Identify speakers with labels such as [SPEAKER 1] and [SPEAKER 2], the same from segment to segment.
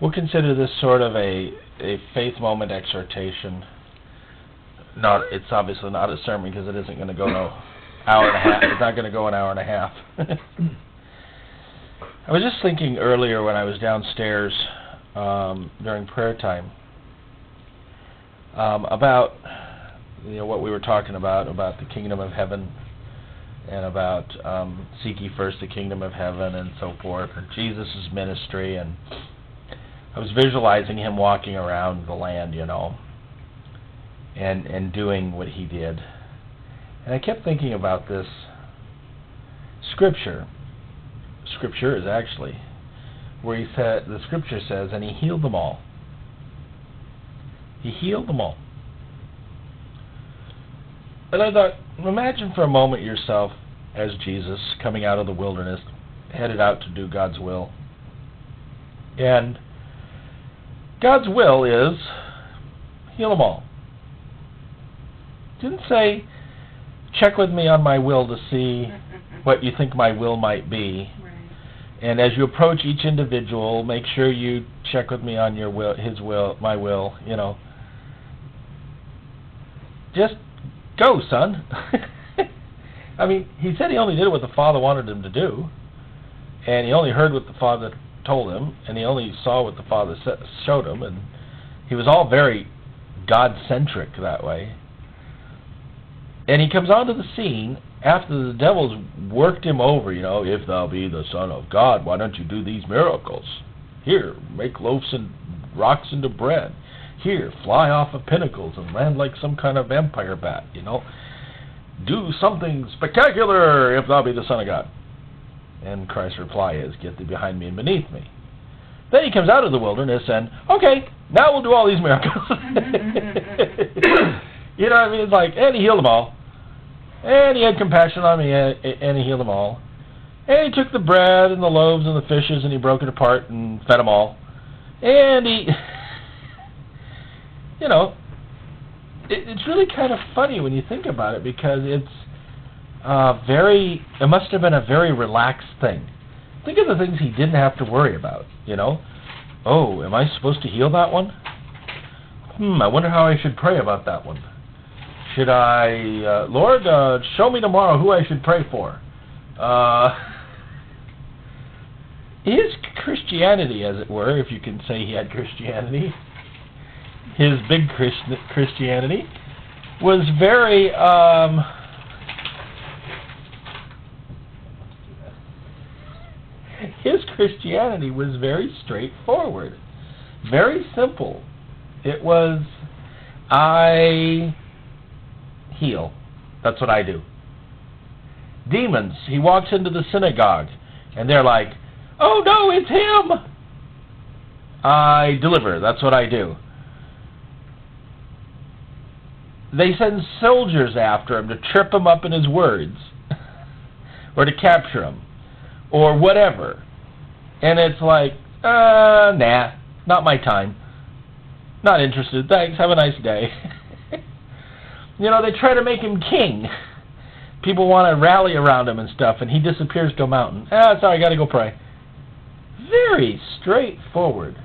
[SPEAKER 1] We'll consider this sort of a faith moment exhortation. It's obviously not a sermon because it isn't going to go an hour and a half. It's not going to go an hour and a half. I was just thinking earlier when I was downstairs during prayer time about what we were talking about the kingdom of heaven and about seek ye first the kingdom of heaven and so forth, and Jesus' ministry, and I was visualizing him walking around the land, and doing what he did. And I kept thinking about this scripture. Scripture is actually where the scripture says, and he healed them all. He healed them all. And I thought, imagine for a moment yourself as Jesus coming out of the wilderness, headed out to do God's will. And God's will is heal them all. Didn't say, check with me on my will to see what you think my will might be.
[SPEAKER 2] Right.
[SPEAKER 1] And as you approach each individual, make sure you check with me on your will, his will, my will, Just go, son. I mean, he said he only did what the Father wanted him to do, and he only heard what the Father told him, and he only saw what the Father showed him, and he was all very God-centric that way. And he comes onto the scene after the devil's worked him over, if thou be the Son of God, why don't you do these miracles? Here, make loaves and rocks into bread. Here, fly off of pinnacles and land like some kind of vampire bat, Do something spectacular if thou be the Son of God. And Christ's reply is, get thee behind me and beneath me. Then he comes out of the wilderness and, okay, now we'll do all these miracles. You know what I mean? It's like, and he healed them all. And he had compassion on me, and he healed them all. And he took the bread and the loaves and the fishes, and he broke it apart and fed them all. And he... it's really kind of funny when you think about it, because it must have been a very relaxed thing. Think of the things he didn't have to worry about, Oh, am I supposed to heal that one? I wonder how I should pray about that one. Should I, Lord, show me tomorrow who I should pray for? His Christianity, as it were, if you can say he had Christianity, his big Christianity, was very, his Christianity was very straightforward, very simple. It was, I heal. That's what I do. Demons, he walks into the synagogue, and they're like, oh no, it's him! I deliver. That's what I do. They send soldiers after him to trip him up in his words, or to capture him, or whatever. And it's like, nah, not my time. Not interested. Thanks, have a nice day. They try to make him king. People want to rally around him and stuff, and he disappears to a mountain. Sorry, I got to go pray. Very straightforward.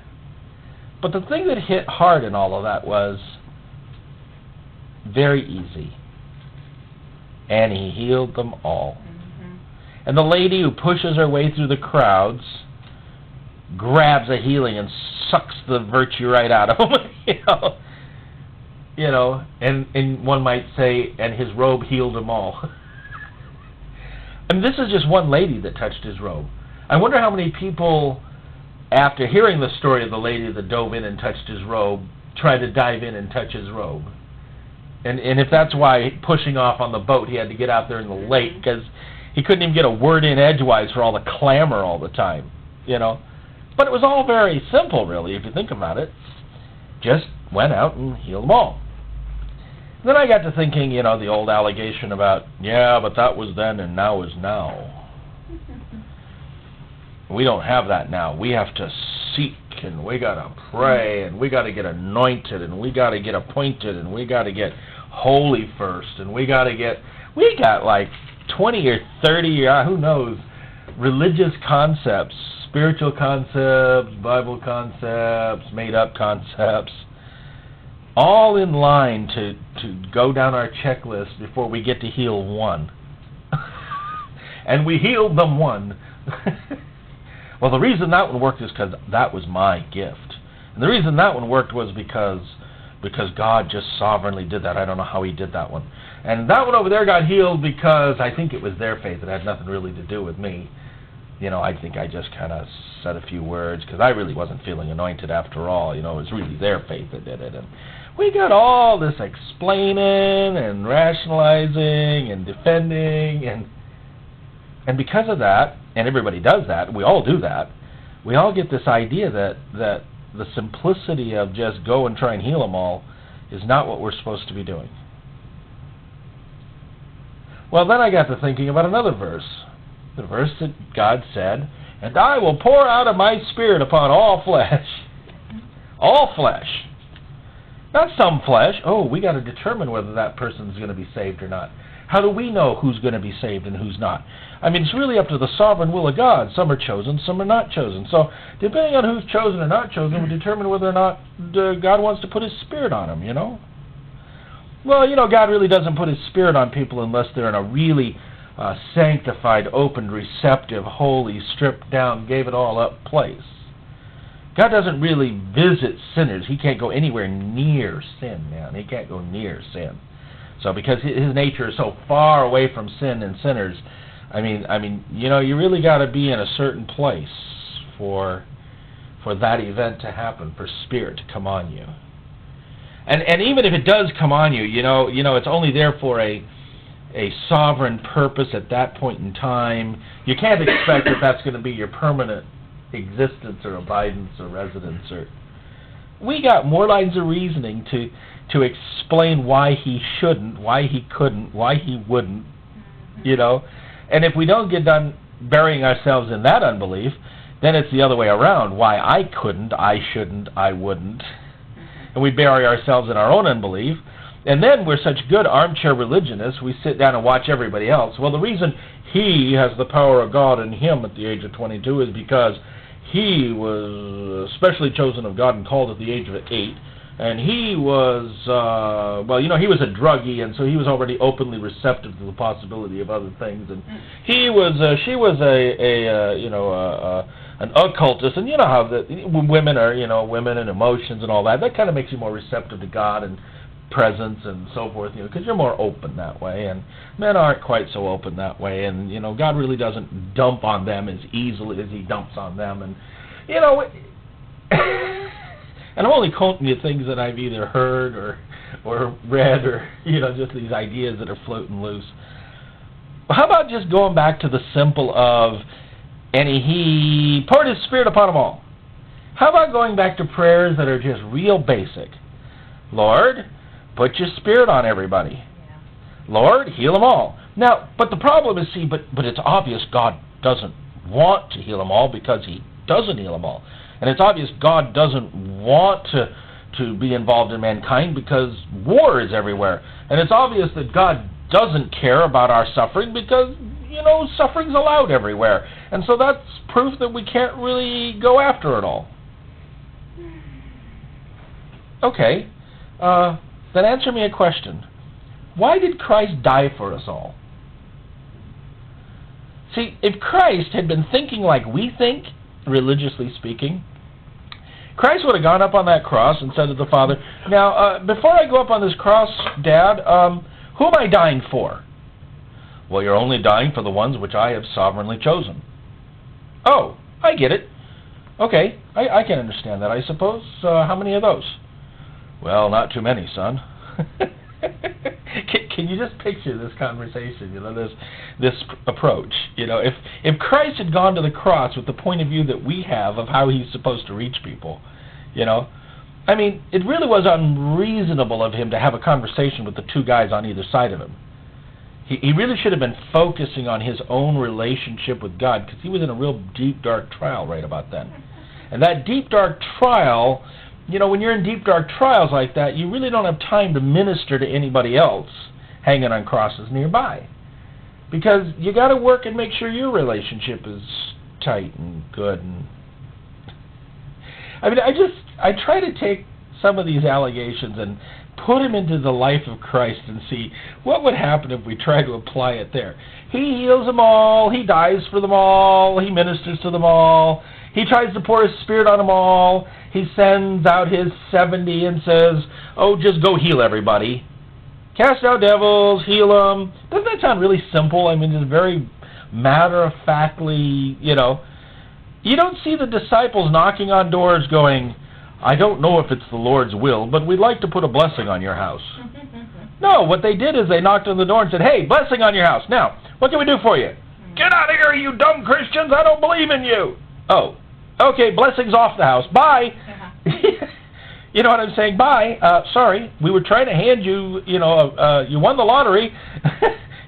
[SPEAKER 1] But the thing that hit hard in all of that was very easy. And he healed them all.
[SPEAKER 2] Mm-hmm.
[SPEAKER 1] And the lady who pushes her way through the crowds grabs a healing and sucks the virtue right out of him. And one might say, and his robe healed them all. And this is just one lady that touched his robe. I wonder how many people, after hearing the story of the lady that dove in and touched his robe, tried to dive in and touch his robe. And if that's why pushing off on the boat, he had to get out there in the lake, because he couldn't even get a word in edgewise for all the clamor all the time, But it was all very simple, really, if you think about it. Just went out and healed them all. And then I got to thinking, the old allegation about, yeah, but that was then and now is now. We don't have that now. We have to seek, and we got to pray, and we got to get anointed, and we got to get appointed, and we got to get holy first, and we got like 20 or 30, who knows, religious concepts, spiritual concepts, Bible concepts, made-up concepts, all in line to go down our checklist before we get to heal one. And we healed them one. Well, the reason that one worked is because that was my gift. And the reason that one worked was because God just sovereignly did that. I don't know how he did that one. And that one over there got healed because I think it was their faith. It had nothing really to do with me. I think I just kind of said a few words because I really wasn't feeling anointed after all. It was really their faith that did it. And we got all this explaining and rationalizing and defending. And because of that, and everybody does that, we all do that, we all get this idea that the simplicity of just go and try and heal them all is not what we're supposed to be doing. Well, then I got to thinking about another verse. The verse that God said, "And I will pour out of my Spirit upon all flesh." All flesh. Not some flesh. Oh, we got to determine whether that person's going to be saved or not. How do we know who's going to be saved and who's not? I mean, it's really up to the sovereign will of God. Some are chosen, some are not chosen. So, depending on who's chosen or not chosen, we determine whether or not God wants to put His Spirit on them, Well, God really doesn't put His Spirit on people unless they're in a really sanctified, open, receptive, holy, stripped down, gave it all up place. God doesn't really visit sinners. He can't go anywhere near sin, man. He can't go near sin. So because His nature is so far away from sin and sinners, I mean, you really got to be in a certain place for that event to happen, for Spirit to come on you. And even if it does come on you, it's only there for a sovereign purpose at that point in time. You can't expect that that's going to be your permanent existence or abidance or residence. We got more lines of reasoning to explain why He shouldn't, why He couldn't, why He wouldn't, And if we don't get done burying ourselves in that unbelief, then it's the other way around. Why I couldn't, I shouldn't, I wouldn't. And we bury ourselves in our own unbelief. And then we're such good armchair religionists, we sit down and watch everybody else. Well, the reason he has the power of God in him at the age of 22 is because he was specially chosen of God and called at the age of 8. And he was, he was a druggie, and so he was already openly receptive to the possibility of other things. And she was an occultist, and you know how women are, women and emotions and all that. That kind of makes you more receptive to God and presence and so forth, because you're more open that way, and men aren't quite so open that way, and God really doesn't dump on them as easily as He dumps on them, and and I'm only quoting you things that I've either heard or read, or just these ideas that are floating loose. How about just going back to the simple of, and He poured His Spirit upon them all? How about going back to prayers that are just real basic? Lord, put Your Spirit on everybody. Yeah. Lord, heal them all. Now, but the problem is, but it's obvious God doesn't want to heal them all because He doesn't heal them all. And it's obvious God doesn't want to be involved in mankind because war is everywhere. And it's obvious that God doesn't care about our suffering because, suffering's allowed everywhere. And so that's proof that we can't really go after it all. Okay. Then answer me a question. Why did Christ die for us all? See, if Christ had been thinking like we think, religiously speaking, Christ would have gone up on that cross and said to the Father, now, before I go up on this cross, Dad, who am I dying for? Well, you're only dying for the ones which I have sovereignly chosen. Oh, I get it. Okay, I can understand that, I suppose. How many of those? Well, not too many, son. Can you just picture this conversation, this approach? If Christ had gone to the cross with the point of view that we have of how He's supposed to reach people, it really was unreasonable of Him to have a conversation with the two guys on either side of Him. He really should have been focusing on His own relationship with God, because He was in a real deep, dark trial right about then. And that deep, dark trial, when you're in deep, dark trials like that, you really don't have time to minister to anybody else hanging on crosses nearby. Because you got to work and make sure your relationship is tight and good. And I mean, I try to take some of these allegations and put them into the life of Christ and see what would happen if we try to apply it there. He heals them all. He dies for them all. He ministers to them all. He tries to pour His Spirit on them all. He sends out His 70 and says, oh, just go heal everybody. Cast out devils, heal them. Doesn't that sound really simple? I mean, just very matter-of-factly, you know. You don't see the disciples knocking on doors going, I don't know if it's the Lord's will, but we'd like to put a blessing on your house. No, what they did is they knocked on the door and said, hey, blessing on your house. Now, what can we do for you? Get out of here, you dumb Christians. I don't believe in you. Oh, okay, blessings off the house. Bye. You know what I'm saying? Bye. Sorry, we were trying to hand you, you won the lottery.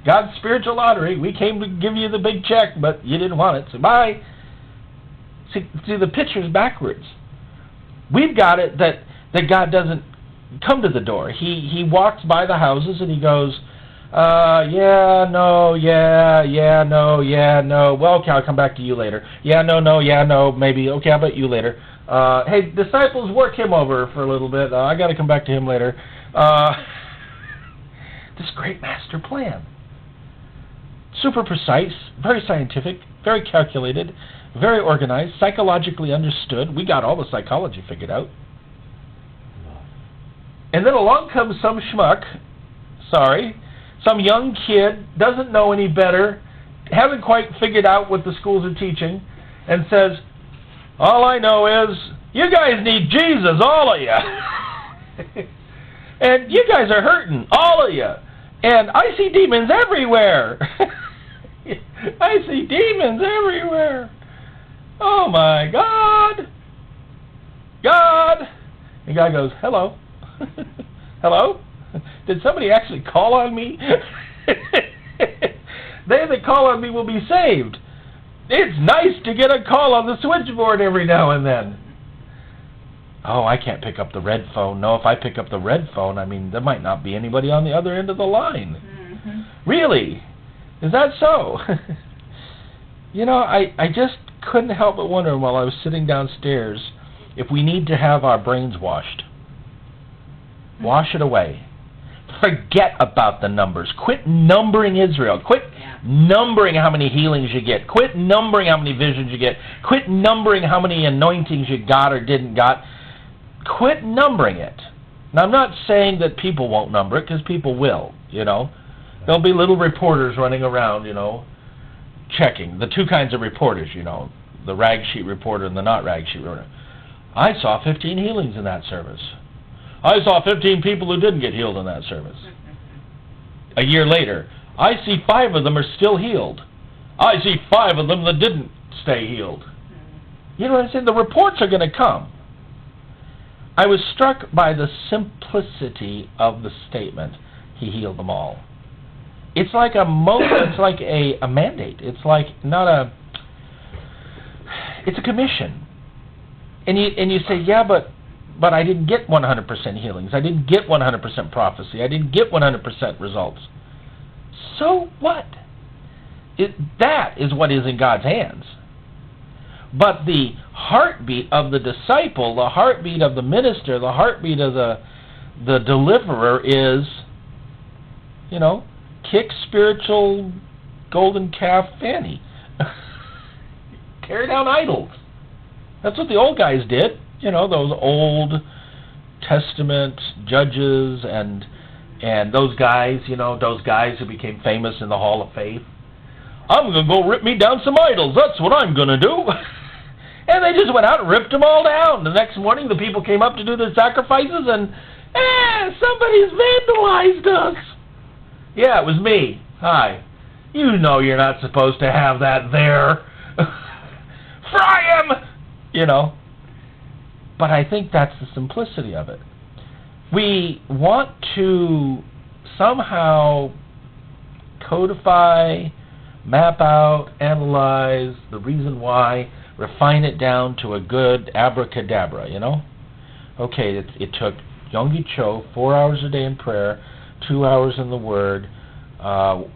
[SPEAKER 1] God's spiritual lottery. We came to give you the big check, but you didn't want it, so bye. See, the picture's backwards. We've got it that God doesn't come to the door. He walks by the houses and He goes, yeah, no, well, okay, I'll come back to you later. Yeah, no, maybe, okay, how about you later? Hey, disciples, work him over for a little bit. I got to come back to him later. This great master plan. Super precise, very scientific, very calculated, very organized, psychologically understood. We got all the psychology figured out. And then along comes some schmuck, some young kid, doesn't know any better, hasn't quite figured out what the schools are teaching, and says, all I know is, you guys need Jesus, all of you. And you guys are hurting, all of you. And I see demons everywhere. I see demons everywhere. Oh my God. God. The guy goes, hello. Hello? Did somebody actually call on me? They that call on me will be saved. It's nice to get a call on the switchboard every now and then. Oh, I can't pick up the red phone. No, if I pick up the red phone, I mean, there might not be anybody on the other end of the line. Mm-hmm. Really? Is that so? You know, I just couldn't help but wonder while I was sitting downstairs if we need to have our brains washed. Wash it away. Forget about the numbers. Quit numbering Israel. Quit numbering how many healings you get. Quit numbering how many visions you get. Quit numbering how many anointings you got or didn't got. Quit numbering it. Now, I'm not saying that people won't number it, because people will, you know. There'll be little reporters running around, you know, checking. The two kinds of reporters, you know, the rag sheet reporter and the not rag sheet reporter. I saw 15 healings in that service. I saw 15 people who didn't get healed in that service. A year later, I see 5 of them are still healed. I see 5 of them that didn't stay healed. You know what I'm saying? The reports are going to come. I was struck by the simplicity of the statement, He healed them all. It's like it's like a mandate. It's like it's a commission. And you say, yeah, but I didn't get 100% healings. I didn't get 100% prophecy. I didn't get 100% results. So what? That is what is in God's hands. But the heartbeat of the disciple, the heartbeat of the minister, the heartbeat of the deliverer is, you know, kick spiritual golden calf fanny. Tear down idols. That's what the old guys did. You know, those Old Testament judges and those guys, you know, those guys who became famous in the Hall of Faith. I'm going to go rip me down some idols. That's what I'm going to do. And they just went out and ripped them all down. The next morning, the people came up to do their sacrifices, and, somebody's vandalized us. Yeah, it was me. Hi. You know you're not supposed to have that there. Fry him! You know. But I think that's the simplicity of it. We want to somehow codify, map out, analyze the reason why, refine it down to a good abracadabra, you know? Okay, it took Yonggi Cho 4 hours a day in prayer, 2 hours in the Word,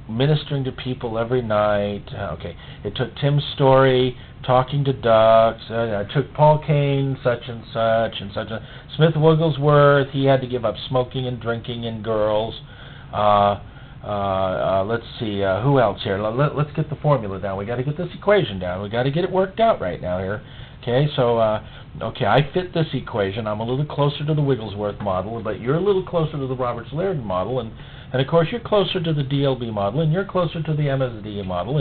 [SPEAKER 1] ministering to people every night. Okay, it took Tim Story talking to ducks. It took Paul Kane such and such and such. Smith Wigglesworth, he had to give up smoking and drinking and girls. Let's see, who else here? Let's get the formula down. We got to get this equation down. We got to get it worked out right now here. Okay, so okay, I fit this equation. I'm a little closer to the Wigglesworth model, but you're a little closer to the Roberts-Liardon model, and of course you're closer to the DLB model, and you're closer to the MSD model,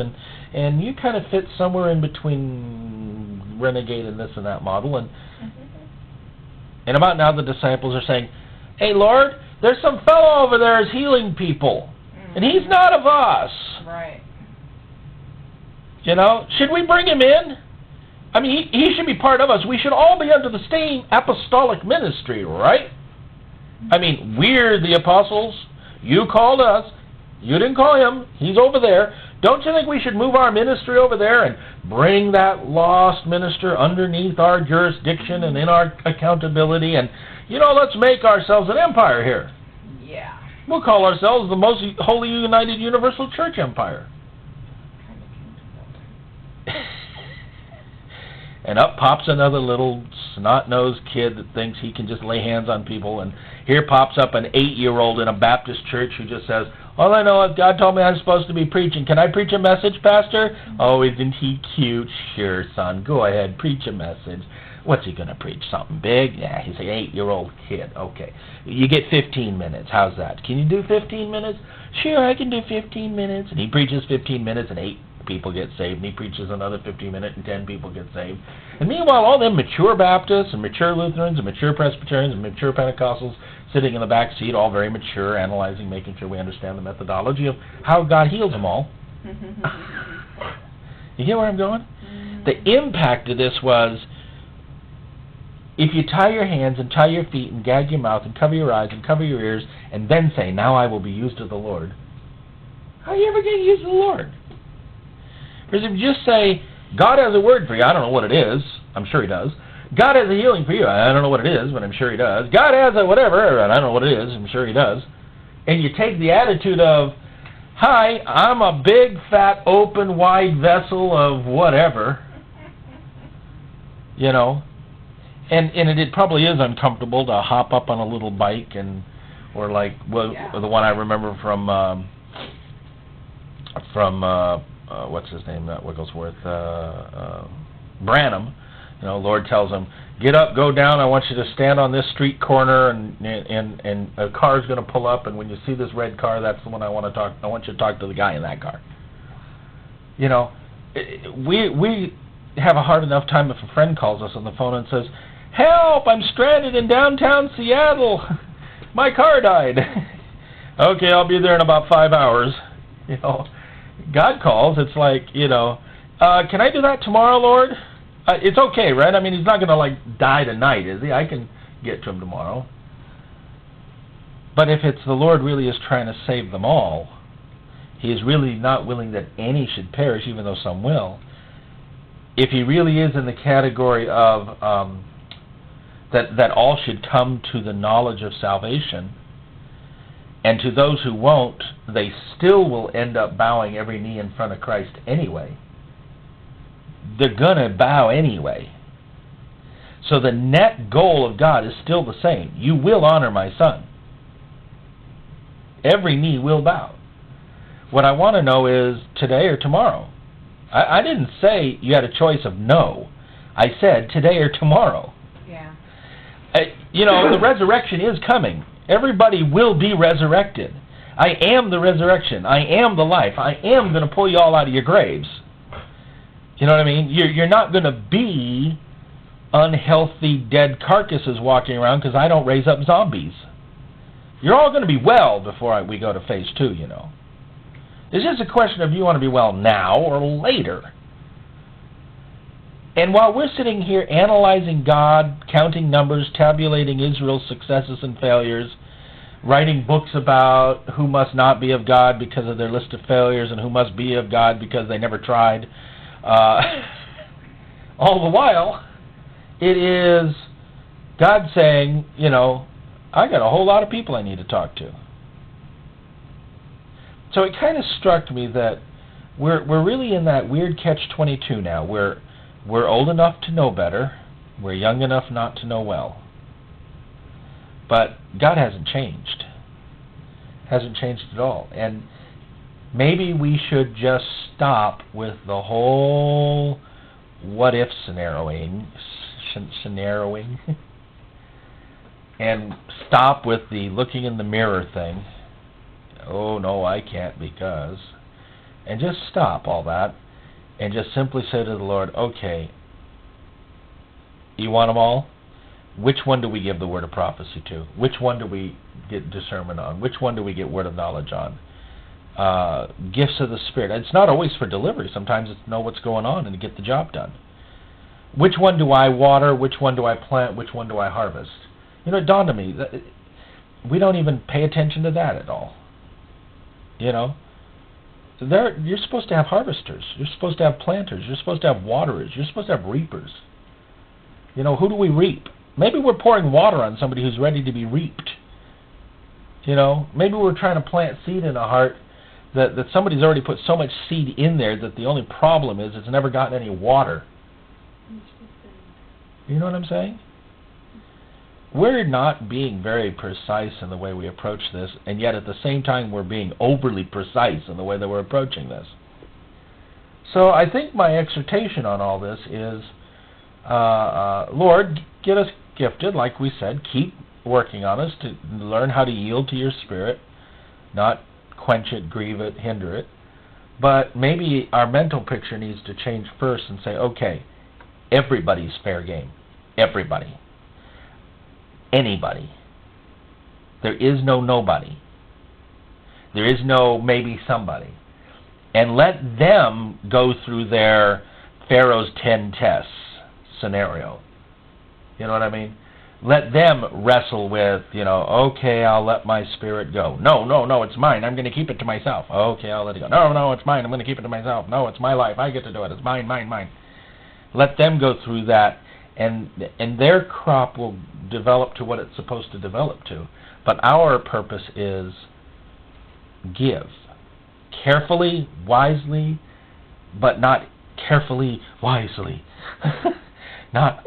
[SPEAKER 1] and you kind of fit somewhere in between Renegade and this and that model, and about now the disciples are saying, "Hey Lord, there's some fellow over there is healing people, and he's not of us."
[SPEAKER 2] Right.
[SPEAKER 1] You know, should we bring him in? I mean, he should be part of us. We should all be under the same apostolic ministry, right? I mean, we're the apostles. You called us. You didn't call him. He's over there. Don't you think we should move our ministry over there and bring that lost minister underneath our jurisdiction and in our accountability? And, you know, let's make ourselves an empire here.
[SPEAKER 2] Yeah.
[SPEAKER 1] We'll call ourselves the most holy, united, universal church empire. And up pops another little snot-nosed kid that thinks he can just lay hands on people, and here pops up an 8-year-old in a Baptist church who just says, "All I know is God told me I'm supposed to be preaching. Can I preach a message, Pastor?" "Oh, isn't he cute?" "Sure, son, go ahead, preach a message." "What's he going to preach, something big?" "Yeah, he's an 8-year-old kid." "Okay, you get 15 minutes. How's that? Can you do 15 minutes? "Sure, I can do 15 minutes. And he preaches 15 minutes, and 8 people get saved, and he preaches another 15 minutes, and 10 people get saved. And meanwhile, all them mature Baptists and mature Lutherans and mature Presbyterians and mature Pentecostals sitting in the back seat, all very mature, analyzing, making sure we understand the methodology of how God heals them all. You get where I'm going? The impact of this was, if you tie your hands and tie your feet and gag your mouth and cover your eyes and cover your ears and then say, "Now I will be used of the Lord," how are you ever going to use the Lord? Because if you just say, "God has a word for you," I don't know what it is, I'm sure he does. "God has a healing for you," I don't know what it is, but I'm sure he does. "God has a whatever," I don't know what it is, I'm sure he does. And you take the attitude of, "Hi, I'm a big, fat, open, wide vessel of whatever," you know, and it probably is uncomfortable to hop up on a little bike or like the one I remember from what's his name, not Wigglesworth, Branham. You know, Lord tells him, "Get up, go down, I want you to stand on this street corner, and a car's going to pull up, and when you see this red car, that's the one I want you to talk to the guy in that car." You know, we have a hard enough time if a friend calls us on the phone and says, "Help, I'm stranded in downtown Seattle. My car died." "Okay, I'll be there in about 5 hours. You know, God calls, it's like, you know, "Can I do that tomorrow, Lord?" It's okay, right? I mean, he's not going to, like, die tonight, is he? I can get to him tomorrow. But if it's the Lord really is trying to save them all, he is really not willing that any should perish, even though some will. If he really is in the category of that all should come to the knowledge of salvation, and to those who won't, they still will end up bowing every knee in front of Christ anyway. They're going to bow anyway. So the net goal of God is still the same. You will honor my son. Every knee will bow. What I want to know is today or tomorrow. I didn't say you had a choice of no. I said today or tomorrow.
[SPEAKER 2] Yeah.
[SPEAKER 1] You know, the resurrection is coming. Everybody will be resurrected. I am the resurrection. I am the life. I am going to pull you all out of your graves. You know what I mean? You're not going to be unhealthy, dead carcasses walking around because I don't raise up zombies. You're all going to be well before we go to phase 2, you know. It's just a question of you want to be well now or later. And while we're sitting here analyzing God, counting numbers, tabulating Israel's successes and failures, writing books about who must not be of God because of their list of failures and who must be of God because they never tried, all the while, it is God saying, you know, I got a whole lot of people I need to talk to. So it kind of struck me that we're really in that weird catch-22 now. We're old enough to know better. We're young enough not to know well. But God hasn't changed. Hasn't changed at all. And maybe we should just stop with the whole what-if scenarioing, and stop with the looking in the mirror thing. Oh, no, I can't because... And just stop all that and just simply say to the Lord, okay, you want them all? Which one do we give the word of prophecy to? Which one do we get discernment on? Which one do we get word of knowledge on? Gifts of the Spirit. It's not always for delivery. Sometimes it's to know what's going on and to get the job done. Which one do I water? Which one do I plant? Which one do I harvest? You know, it dawned on me that we don't even pay attention to that at all. You know? You're supposed to have harvesters. You're supposed to have planters. You're supposed to have waterers. You're supposed to have reapers. You know, who do we reap? Maybe we're pouring water on somebody who's ready to be reaped. You know, maybe we're trying to plant seed in a heart that somebody's already put so much seed in there that the only problem is it's never gotten any water. You know what I'm saying? We're not being very precise in the way we approach this, and yet at the same time we're being overly precise in the way that we're approaching this. So I think my exhortation on all this is, Lord, get us gifted, like we said. Keep working on us to learn how to yield to your Spirit, not quench it, grieve it, hinder it. But maybe our mental picture needs to change first and say, okay, everybody's fair game. Everybody. Anybody. There is no nobody. There is no maybe somebody. And let them go through their Pharaoh's 10 tests scenario. You know what I mean? Let them wrestle with, okay, I'll let my spirit go. No, it's mine. I'm going to keep it to myself. Okay, I'll let it go. No, it's mine. I'm going to keep it to myself. No, it's my life. I get to do it. It's mine. Let them go through that, and their crop will develop to what it's supposed to develop to. But our purpose is give. Carefully, wisely, but not carefully, wisely. Not,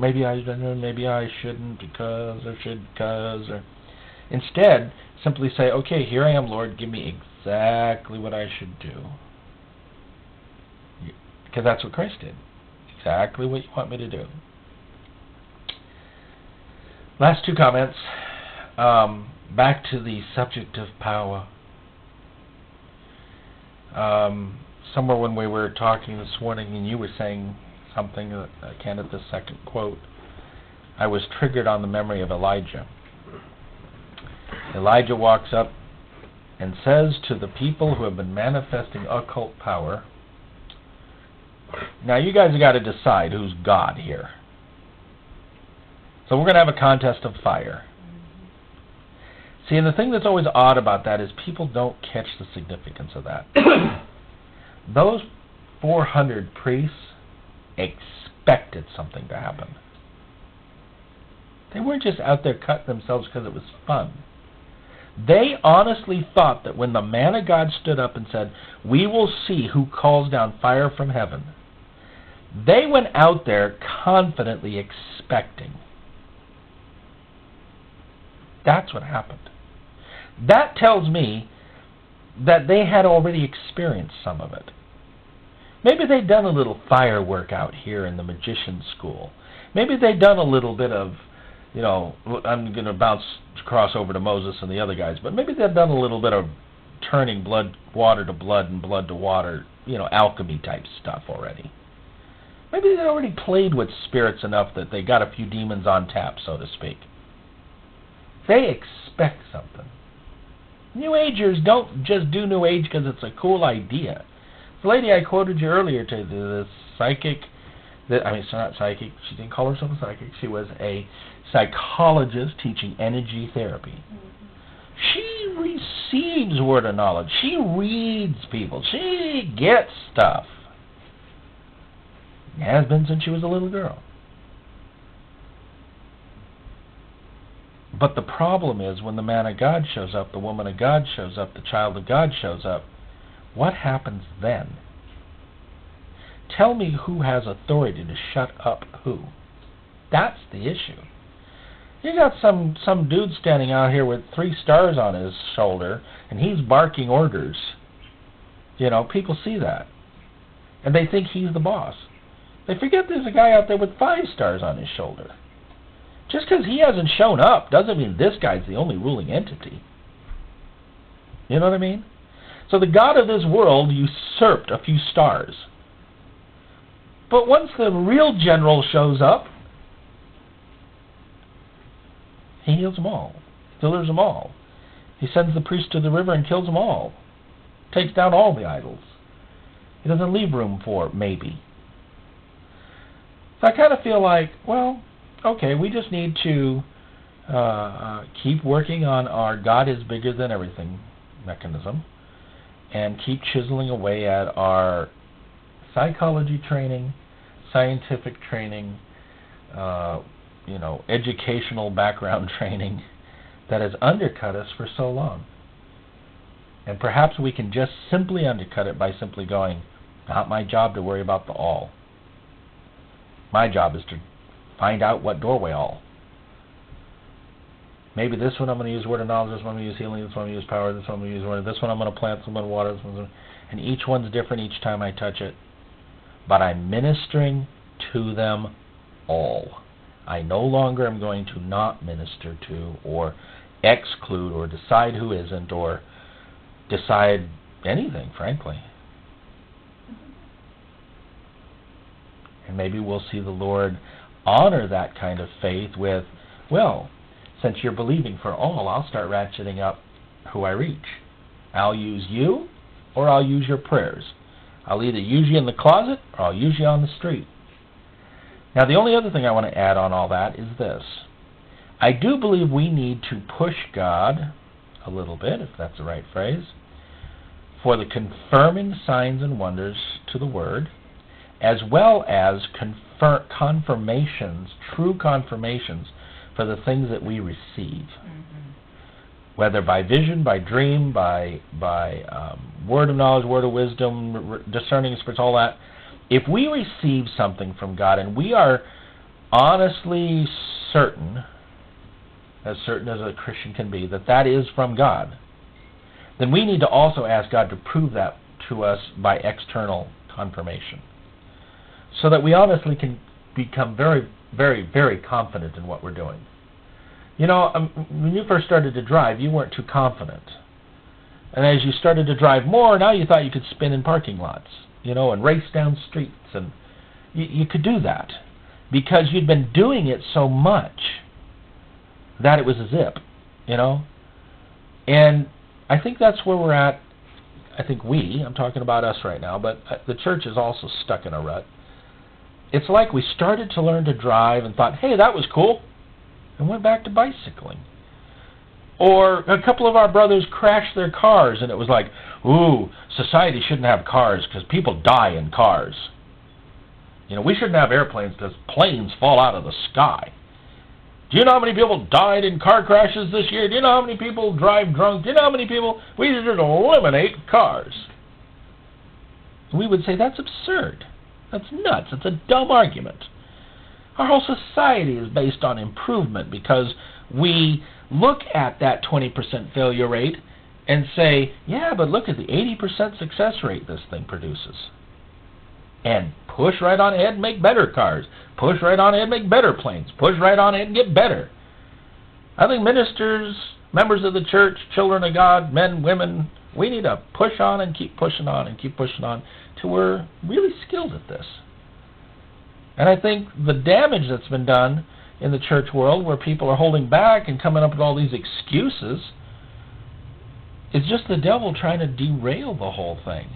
[SPEAKER 1] maybe I shouldn't because, or... Instead, simply say, okay, here I am, Lord, give me exactly what I should do. Because that's what Christ did. Exactly what you want me to do. Last two comments. Back to the subject of power. Somewhere when we were talking this morning and you were saying something, I can't at the second quote, I was triggered on the memory of Elijah. Elijah walks up and says to the people who have been manifesting occult power, now you guys have got to decide who's God here. So we're going to have a contest of fire. See, and the thing that's always odd about that is people don't catch the significance of that. Those 400 priests expected something to happen. They weren't just out there cutting themselves because it was fun. They honestly thought that when the man of God stood up and said, we will see who calls down fire from heaven, they went out there confidently expecting. That's what happened. That tells me that they had already experienced some of it. Maybe they'd done a little firework out here in the magician's school. Maybe they'd done a little bit of, I'm going to cross over to Moses and the other guys, but maybe they'd done a little bit of turning water to blood and blood to water, alchemy type stuff already. Maybe they'd already played with spirits enough that they got a few demons on tap, so to speak. They expect something. New Agers don't just do New Age because it's a cool idea. The lady I quoted you earlier to, the psychic, she's not psychic, she didn't call herself a psychic, she was a psychologist teaching energy therapy. She receives word of knowledge. She reads people. She gets stuff. Has been since she was a little girl. But the problem is when the man of God shows up, the woman of God shows up, the child of God shows up, what happens then? Tell me who has authority to shut up who. That's the issue. You got some dude standing out here with 3 stars on his shoulder, and he's barking orders. People see that. And they think he's the boss. They forget there's a guy out there with 5 stars on his shoulder. Just because he hasn't shown up doesn't mean this guy's the only ruling entity. You know what I mean? So the God of this world usurped a few stars. But once the real general shows up, he heals them all, delivers them all. He sends the priest to the river and kills them all. Takes down all the idols. He doesn't leave room for maybe. So I kind of feel like, well, okay, we just need to keep working on our God is bigger than everything mechanism and keep chiseling away at our psychology training, scientific training, educational background training that has undercut us for so long. And perhaps we can just simply undercut it by simply going, not my job to worry about the all. My job is to find out what doorway all. Maybe this one I'm going to use word of knowledge, this one I'm going to use healing, this one I'm going to use power, this one I'm going to use word, this one I'm going to plant, this one I'm going to water, this one's going to... And each one's different each time I touch it. But I'm ministering to them all. I no longer am going to not minister to or exclude or decide who isn't or decide anything, frankly. And maybe we'll see the Lord honor that kind of faith with, well, since you're believing for all, I'll start ratcheting up who I reach. I'll use you or I'll use your prayers. I'll either use you in the closet or I'll use you on the street. Now, the only other thing I want to add on all that is this. I do believe we need to push God a little bit, if that's the right phrase, for the confirming signs and wonders to the Word, as well as confirmations, true confirmations for the things that we receive. Whether by vision, by dream, by word of knowledge, word of wisdom, discerning spirits, all that. If we receive something from God and we are honestly certain as a Christian can be, that that is from God, then we need to also ask God to prove that to us by external confirmation, so that we honestly can become very, very, very confident in what we're doing. When you first started to drive, you weren't too confident. And as you started to drive more, now you thought you could spin in parking lots, and race down streets. And you could do that because you'd been doing it so much that it was a zip, And I think that's where we're at. I think I'm talking about us right now, but the church is also stuck in a rut. It's like we started to learn to drive and thought, hey, that was cool, and went back to bicycling. Or a couple of our brothers crashed their cars, and it was like, ooh, society shouldn't have cars because people die in cars. We shouldn't have airplanes because planes fall out of the sky. Do you know how many people died in car crashes this year? Do you know how many people drive drunk? Do you know how many people? We should eliminate cars. We would say, that's absurd. That's nuts. It's a dumb argument. Our whole society is based on improvement because we look at that 20% failure rate and say, yeah, but look at the 80% success rate this thing produces. And push right on ahead and make better cars. Push right on ahead and make better planes. Push right on ahead and get better. I think ministers, members of the church, children of God, men, women, we need to push on and keep pushing on and keep pushing on till we're really skilled at this. And I think the damage that's been done in the church world, where people are holding back and coming up with all these excuses, is just the devil trying to derail the whole thing.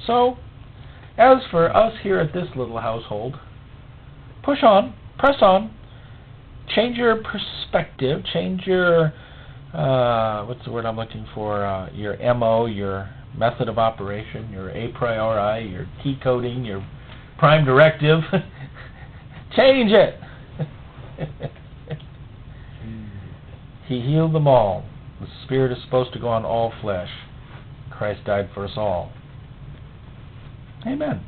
[SPEAKER 1] So, as for us here at this little household, push on, press on, change your perspective, change your, what's the word I'm looking for, your MO, your method of operation, your a priori, your key coding, your prime directive. Change it. He healed them all. The Spirit is supposed to go on all flesh. Christ died for us all. Amen.